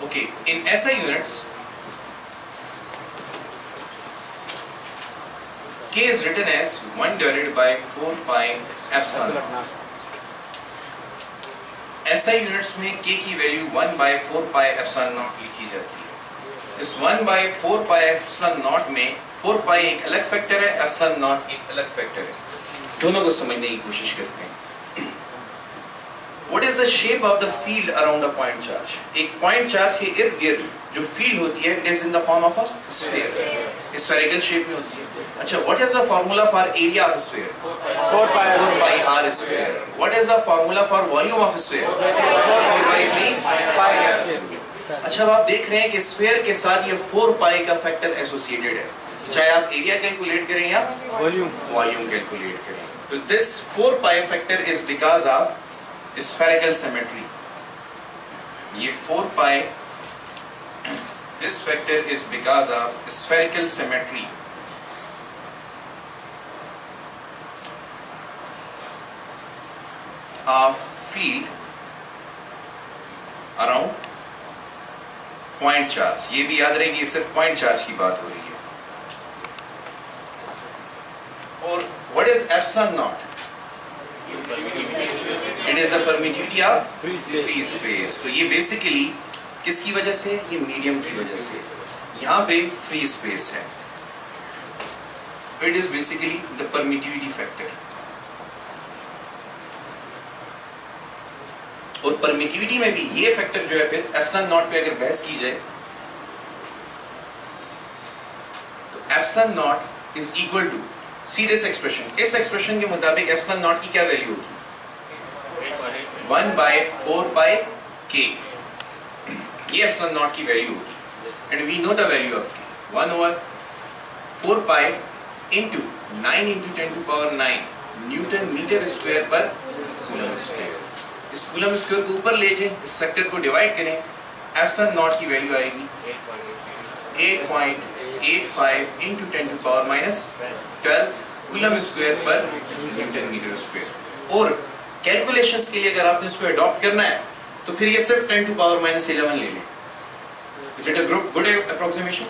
Okay, in SI units, K is written as 1 divided by 4 pi epsilon naught. SI units में K की value 1 by 4 pi epsilon naught लिखी जाती है। इस 1 by 4 pi epsilon naught में 4 pi एक अलग फैक्टर है, epsilon naught एक अलग फैक्टर है। दोनों को समझने की कोशिश करते हैं। What is the shape of the field around a point charge? एक point charge के इर्द गिर्द जो field होती है, it is in the form of a sphere. Spherical shape में होती है। अच्छा, what is the formula for area of a sphere? 4 pi r square. What is the formula for volume of a sphere? 4 by 3 pi r. अच्छा, अब आप देख रहे हैं कि sphere के साथ ये 4 pi का factor associated है। चाहे आप area calculate करें या volume calculate करें। तो this 4 pi factor is because of spherical symmetry. ये 4 pi, this factor is because of spherical symmetry. Of field around point charge. ये भी याद रहे कि सिर्फ point charge की बात हो रही है। और what is epsilon naught? It is a permittivity of free space. तो ये basically किसकी वजह से? ये मीडियम की वजह से। यहाँ पे फ्री स्पेस है। It is basically the permittivity factor. और परमिटिविटी में भी ये फैक्टर जो है फिर एप्सिलॉन नॉट पे अगर बहस की जाए तो epsilon not is equal to, see this expression, इस एक्सप्रेशन के मुताबिक एप्सिलॉन नॉट की क्या वैल्यू होगी? 1 by 4 pi k. ये एप्सिलॉन नॉट की वैल्यू होगी and we know the value of k, 1 over 4 pi into 9 into 10 to power 9 newton metre square पर कूलम स्क्वायर। इस कूलम स्क्वायर को ऊपर ले जाएं, इस फैक्टर को डिवाइड करें, एप्सिलॉन नॉट की वैल्यू आएगी 8.85 into 10 to power minus 12 coulomb square पर न्यूटन मीटर स्क्वायर। और कैलकुलेशंस के लिए अगर आपने इसको अडॉप्ट करना है तो फिर ये सिर्फ 10 to power minus 11 ले लें। Is it a good approximation?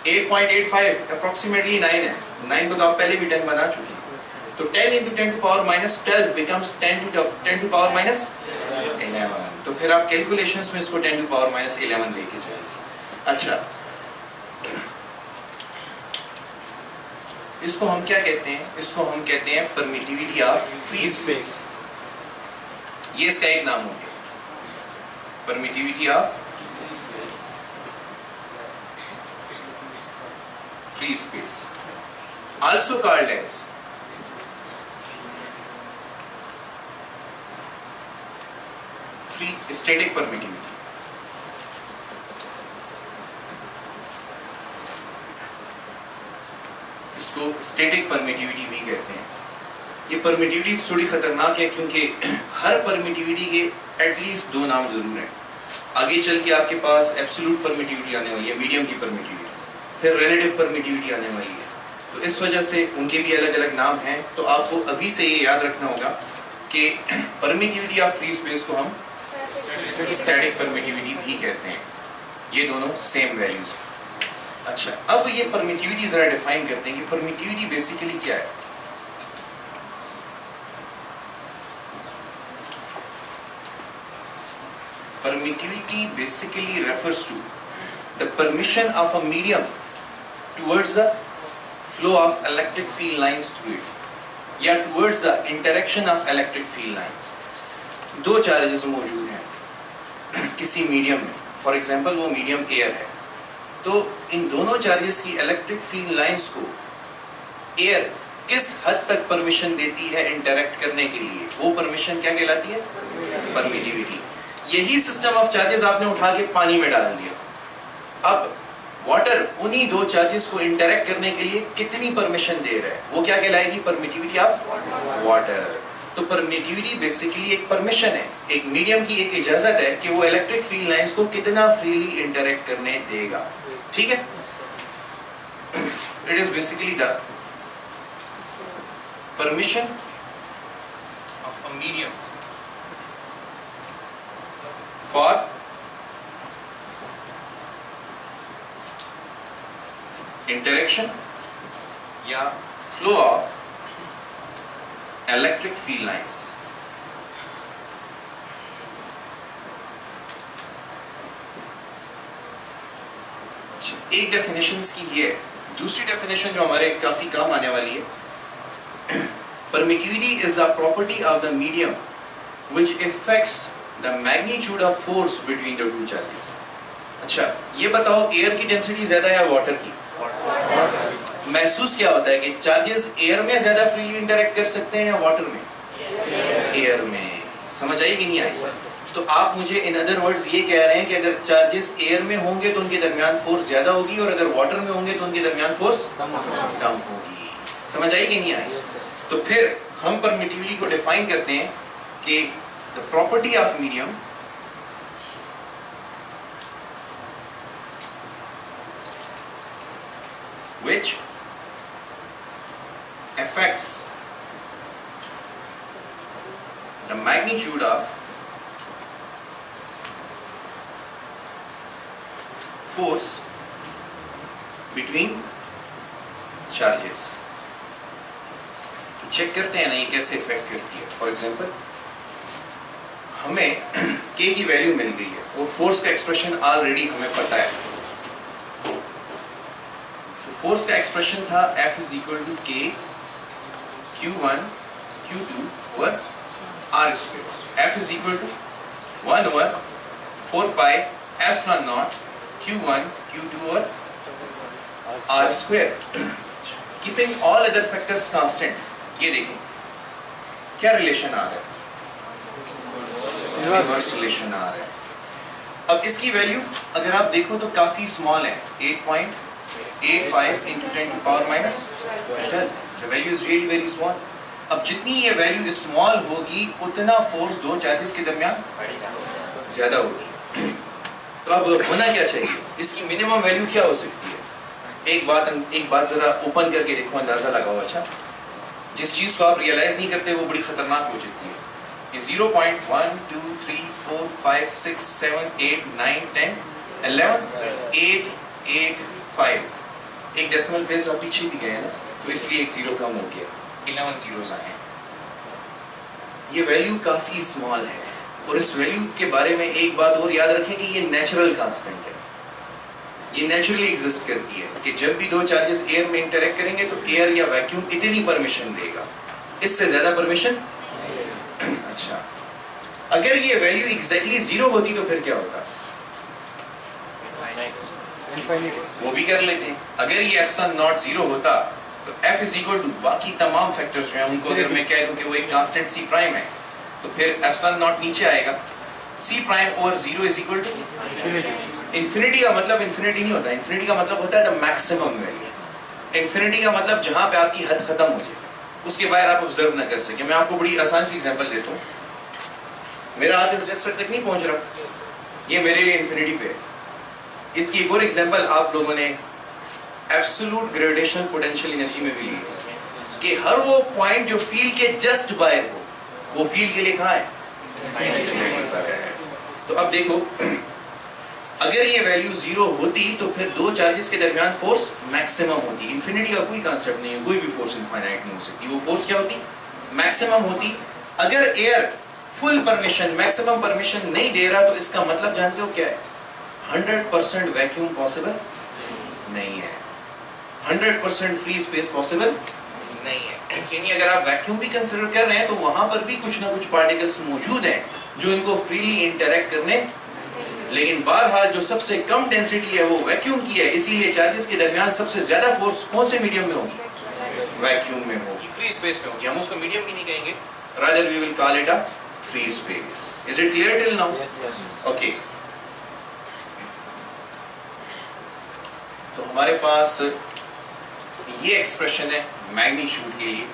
8.85 approximately 9 है। 9 को तो आप पहले भी 10 बना चुके हैं। तो 10 into 10 to power minus 12 becomes 10 to power minus 11। तो फिर आप कैलकुलेशंस में इसको 10 to power minus 11 लेके जाएं। अच्छा, इसको हम क्या कहते हैं? इसको हम कहते हैं परमिटिविटी ऑफ फ्री स्पेस। ये इसका एक नाम हो गया, permittivity of free space, also called as free static permittivity. इसको स्टैटिक परमिटिविटी भी कहते हैं। ये परमिटिविटी थोड़ी खतरनाक है क्योंकि हर परमिटिविटी के एटलीस्ट 2 नाम जरूर हैं। आगे चल के आपके पास एब्सोल्यूट परमिटिविटी आने वाली है, मीडियम की परमिटिविटी, फिर रिलेटिव परमिटिविटी आने वाली है। तो इस वजह से उनके भी अलग अलग नाम हैं। तो आपको अभी से ये याद रखना होगा कि परमिटिविटी ऑफ फ्री स्पेस को हम स्टैटिक परमिटिविटी भी कहते हैं। ये दोनों सेम वैल्यूज हैं। अच्छा, अब ये परमिटिविटी जरा डिफाइन करते हैं कि परमिटिविटी बेसिकली क्या है। Permittivity basically refers to the permission of a medium towards the flow of electric field lines through it, या towards the interaction of electric field lines। 2 charges मौजूद हैं किसी मीडियम में, फॉर एग्जांपल वो medium air है, तो इन दोनों charges की इलेक्ट्रिक फील्ड लाइंस को एयर किस हद तक परमिशन देती है इंटरेक्ट करने के लिए, वो परमिशन क्या कहलाती है? परमिटिविटी। यही सिस्टम ऑफ चार्जेस आपने उठा के पानी में डाल दिया, अब वाटर उन्हीं 2 चार्जेस को इंटरेक्ट करने के लिए कितनी परमिशन दे रहा है, वो क्या कहलाएगी? Permittivity of water. तो परमिटिविटी बेसिकली एक परमिशन है, एक मीडियम की एक इजाजत है कि वो इलेक्ट्रिक फील्ड लाइंस को कितना फ्रीली इंटरेक्ट करने देगा। ठीक है, it is basically the permission of a medium for interaction या flow of electric field lines. एक डेफिनेशन इसकी ये है। दूसरी डेफिनेशन जो हमारे काफी काम आने वाली है, permittivity is the property of the medium which affects the magnitude of force between the two charges। अच्छा, ये बताओ एयर की डेंसिटी ज्यादा है या वाटर की? महसूस क्या होता है कि चार्जेस एयर में ज्यादा फ्रीली इंटरेक्ट कर सकते हैं या वाटर में? एयर में। समझ आई कि नहीं आई? तो आप मुझे इन अदर वर्ड्स ये कह रहे हैं कि अगर चार्जेस एयर में होंगे तो उनके दरमियान फोर्स ज्यादा होगी और अगर वाटर में होंगे तो उनके दरमियान फोर्स कम होगी। समझ आई कि नहीं आई? तो फिर हम परमिटिविटी को डिफाइन करते हैं कि the property of medium which affects the magnitude of force between charges। तो चेक करते हैं ना ये कैसे इफेक्ट करती है। फॉर एग्जांपल, हमें k की वैल्यू मिल गई है और फोर्स का एक्सप्रेशन ऑलरेडी हमें पता है। फोर्स का एक्सप्रेशन था F is equal to K Q1 Q2 over R square। F is equal to 1 over 4 pi epsilon naught Q1 Q2 over R square। Keeping all other factors constant, ये देखें क्या relation आ रहा है? Inverse relation आ रहा है। अब इसकी value अगर आप देखो तो काफी स्मॉल है, 8.85 into 10 to power minus 12। The value is really very small। अब जितनी ये वैल्यू स्मॉल होगी उतना फोर्स दो चार्जेस के दरमियान ज्यादा होगी। तो अब होना क्या चाहिए? इसकी मिनिमम वैल्यू क्या हो सकती है? एक बात जरा ओपन करके देखो, अंदाजा लगाओ। अच्छा, जिस चीज को आप रियलाइज नहीं करते वो बड़ी खतरनाक हो जाती है। ये 0.1 2 3 4 5 6 7 8 9 10 11 8 8 5 एक डेसिमल प्लेस आप पीछे भी गए ना, तो इसलिए एक जीरो कम हो गया, 11 जीरोस आए। ये वैल्यू काफी स्मॉल है और इस वैल्यू के बारे में एक बात और याद रखें कि ये नेचुरल कांस्टेंट है। ये नेचुरली एग्जिस्ट करती है कि जब भी दो चार्जेस एयर में इंटरेक्ट करेंगे तो एयर या वैक्यूम इतनी परमिशन देगा, इससे ज्यादा परमिशन। अच्छा, अगर ये वैल्यू एग्जैक्टली जीरो होती तो फिर क्या होता? वो भी कर लेते हैं। अगर ये एप्सिलॉन नॉट जीरो होता तो F इज इक्वल टू बाकी तमाम फैक्टर्स जो हैं उनको अगर मैं कह दूं कि वो एक कांस्टेंट C प्राइम है तो फिर एप्सिलॉन नॉट नीचे आएगा, C prime over zero is equal to infinity. का मतलब इंफिनिटी नहीं होता, इंफिनिटी का मतलब होता है द मैक्सिमम वैल्यू। इंफिनिटी का मतलब जहां पे आपकी हद खत्म हो जाए, उसके बाहर आप ऑब्जर्व ना कर सके। मैं आपको बड़ी आसान सी एग्जांपल देता हूँ। मेरा हाथ इस रेस्टर तक नहीं पहुंच रहा, ये मेरे लिए इंफिनिटी पे है। इसकी एक और एग्जांपल आप लोगों ने एब्सोल्यूट ग्रेविटेशनल पोटेंशियल एनर्जी में भी ली कि हर वो पॉइंट जो फील्ड के जस्ट बाहर हो वो फील्ड के लिए कहाँ है? तो अब देखो, अगर ये वैल्यू जीरो होती तो फिर दो चार्जेस के दरमियान फोर्स मैक्सिमम होती। इंफिनिटी का कोई कांसेप्ट नहीं है, कोई भी फोर्स इनफाइनाइट नहीं हो सकती। वो फोर्स क्या होती? मैक्सिमम होती। अगर air full permission maximum permission नहीं दे रहा तो इसका मतलब जानते हो क्या है? 100% वैक्यूम पॉसिबल नहीं है, 100% फ्री स्पेस पॉसिबल नहीं है। यानी अगर आप वैक्यूम भी कंसीडर कर रहे हैं तो वहां पर भी कुछ ना कुछ पार्टिकल्स मौजूद हैं जो इनको फ्रीली इंटरैक्ट करने, लेकिन बहरहाल जो सबसे कम डेंसिटी है वो वैक्यूम की है। इसीलिए चार्जेस के दरमियान सबसे ज्यादा फोर्स कौन से मीडियम में होगी? वैक्यूम में होगी, फ्री स्पेस में होगी। हम उसको मीडियम भी नहीं कहेंगे, rather we will call it a free space. Is it clear till now? Okay, तो हमारे पास ये एक्सप्रेशन है मैग्नीट्यूड के लिए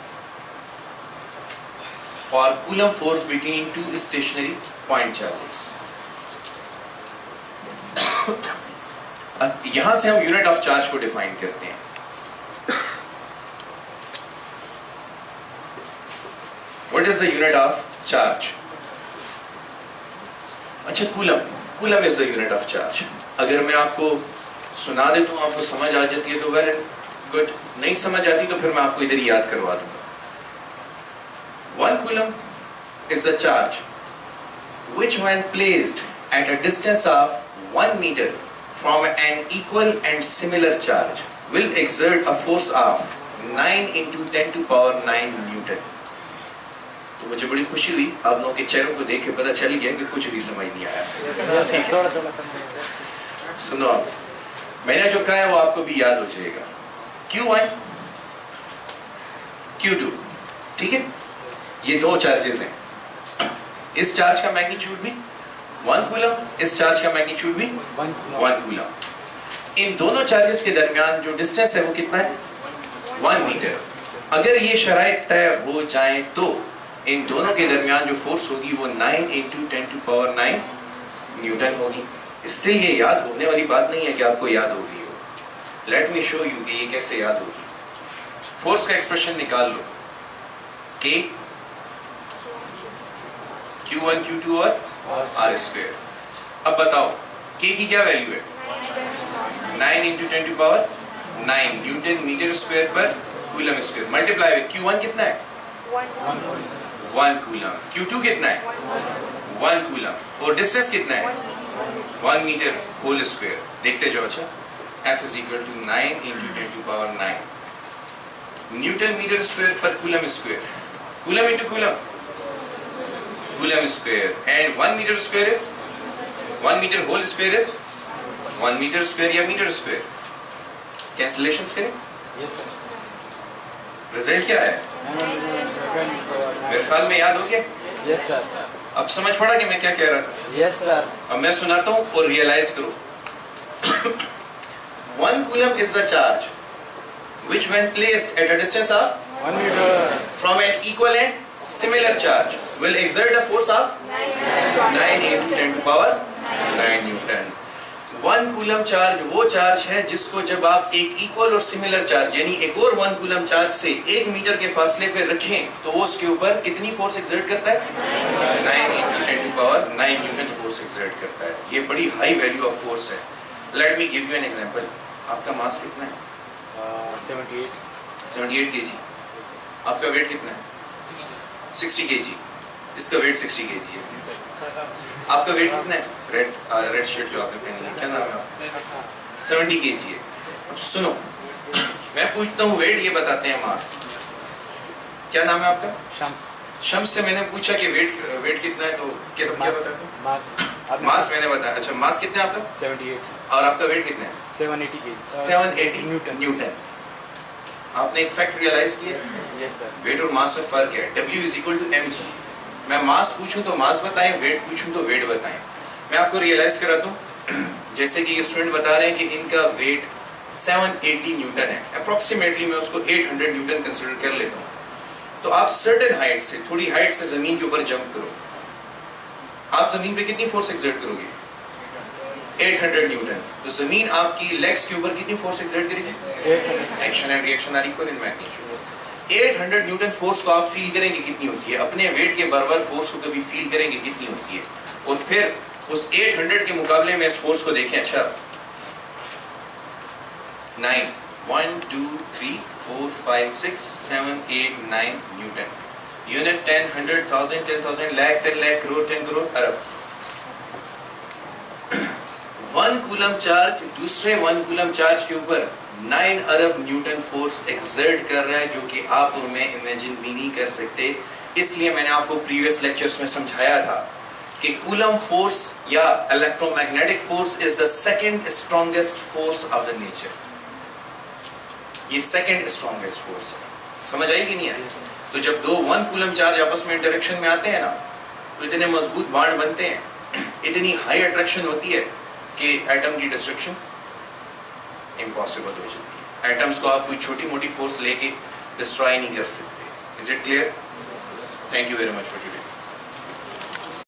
for coulomb force between two stationary point charges. यहां से हम यूनिट ऑफ चार्ज को डिफाइन करते हैं। What is the unit of charge? अच्छा, coulomb is the unit of charge. अगर मैं आपको सुना देता हूँ, आपको समझ आ जाती है तो वेल एंड गुड, नहीं समझ आती तो फिर मैं आपको इधर ही याद करवा दूंगा. 1 coulomb is a charge which when placed at a distance of 1 meter from an equal and similar charge will exert a force of 9 into 10 to power 9 Newton. तो मुझे बड़ी खुशी हुई, आप लोगों के चेहरों को देख के पता चल गया कि कुछ भी समझ नहीं आया. सुनो, मैंने जो कहा है वो आपको भी याद हो जाएगा. Q1, Q2, ठीक है, ये दो चार्जेस हैं. इस चार्ज का मैग्नीट्यूड भी 1 कूलम, इस चार्ज का मैग्नीट्यूड भी 1 कूलम. इन दोनों चार्जेस के दरमियान जो डिस्टेंस है वो कितना है? 1 मीटर. अगर ये शराइत तय हो जाए तो इन दोनों के दरमियान जो फोर्स होगी वो 9 into 10 to power 9 न्यूटन होगी. स्टिल ये याद होने वाली बात नहीं है कि आपको याद होगी हो. लेट मी शो यू कि ये कैसे याद होगी. फोर्स का एक्सप्रेशन निकाल लो. K, Q1, Q2 और R स्क्वायर. अब बताओ K की क्या वैल्यू है? 9 into 10 to power 9 newton metre square पर coulomb square. Multiply with Q1 कितना है? 1 कूलम. Q2 कितना है? 1 कूलम. और डिस्टेंस कितना है? 1 मीटर होल स्क्वायर. देखते जाओ. अच्छा, F is equal to 9 into 10 to power 9 newton metre square पर coulomb square. Coulomb into coulomb, coulomb square. And 1 metre square is 1 metre whole square is 1 metre square या metre square. Cancellations करें. Result क्या है? मेरे ख्याल में याद हो गया. Yes sir. अब समझ पड़ा कि मैं क्या कह रहा था? Yes sir. अब मैं सुनाता हूँ और रियलाइज करो. 1 coulomb is a charge which when placed at a distance of 1 meter from an equal and similar charge will exert a force of 9 into 10 to power 9 Newton. 1 coulomb charge वो charge है जिसको जब आप एक equal और similar charge यानी एक और 1 कूलम चार्ज से 1 मीटर के फासले पे रखें तो वो उसके ऊपर कितनी फोर्स एक्सर्ट करता है? 9 into 10 to power 9 Newton force exert करता है. ये बड़ी हाई वैल्यू ऑफ फोर्स है. Let me give you an example. आपका मास कितना है? 78 kg. आपका वेट कितना है? 60 kg. इसका वेट 60 kg है. आपका वेट कितना है? रेड शर्ट जो आपने पहनी है, क्या नाम है आपका? 70 kg है. अब सुनो, मैं पूछता हूँ वेट, ये बताते हैं मास. क्या नाम है आपका? शम्स. शम्स से मैंने पूछा कि वेट कितना है तो क्या बताते हो? मास मैंने बताया. अच्छा, मास कितना है आपका? 78. और आपका वेट कितना है? 780 kg. 780 न्यूटन. आपने एक फैक्ट रियलाइज किया? Yes sir. वेट और मास में फर्क है. W is equal to mg. मैं मास पूछूं तो मास बताएं, वेट पूछूं तो वेट बताएं. मैं आपको रियलाइज कराता हूँ. जैसे कि ये स्टूडेंट बता रहे हैं कि इनका वेट 780 न्यूटन है. अप्रोक्सीमेटली मैं उसको 800 न्यूटन कंसिडर कर लेता हूँ. तो आप सर्टेन हाइट से, थोड़ी हाइट से जमीन के ऊपर जंप करो. आप जमीन पे कितनी फोर्स एक्सर्ट करोगे? 800 न्यूटन. तो जमीन आपकी लेग्स के ऊपर कितनी फोर्स एक्सर्ट करेगी? Action and reaction are equal in magnitude. 800 newton force को आप फील करेंगे कितनी होती है? अपने वेट के बराबर फोर्स को कभी फील करेंगे कितनी होती है? और फिर उस 800 के मुकाबले में इस फोर्स को देखें. अच्छा, 9 1 2 3 4 5 6 7 8 9 न्यूटन. यूनिट 10 100 1000 10,000 लाख 10 लाख करोड़ 10 करोड़ अरब. 1 कूलम चार्ज दूसरे 1 कूलम चार्ज के ऊपर 9 अरब न्यूटन फोर्स एक्सर्ट कर रहा है, जो कि आप और मैं इमेजिन भी नहीं कर सकते. इसलिए मैंने आपको प्रीवियस लेक्चर्स में समझाया था कि कूलम फोर्स या electromagnetic force is the second strongest force of the nature. ये सेकंड स्ट्रॉन्गेस्ट फोर्स है. समझ आई कि नहीं आई? तो जब दो 1 कूलम चार्ज आपस में इंटरेक्शन में आते हैं ना, तो इतने मजबूत बॉन्ड बनते हैं, इतनी हाई अट्रैक्शन होती है कि एटम की डिस्ट्रक्शन इम्पॉसिबल हो जाती है. एटम्स को आप कोई छोटी मोटी फोर्स लेके डिस्ट्रॉय नहीं कर सकते. Is it clear? Thank you very much for today.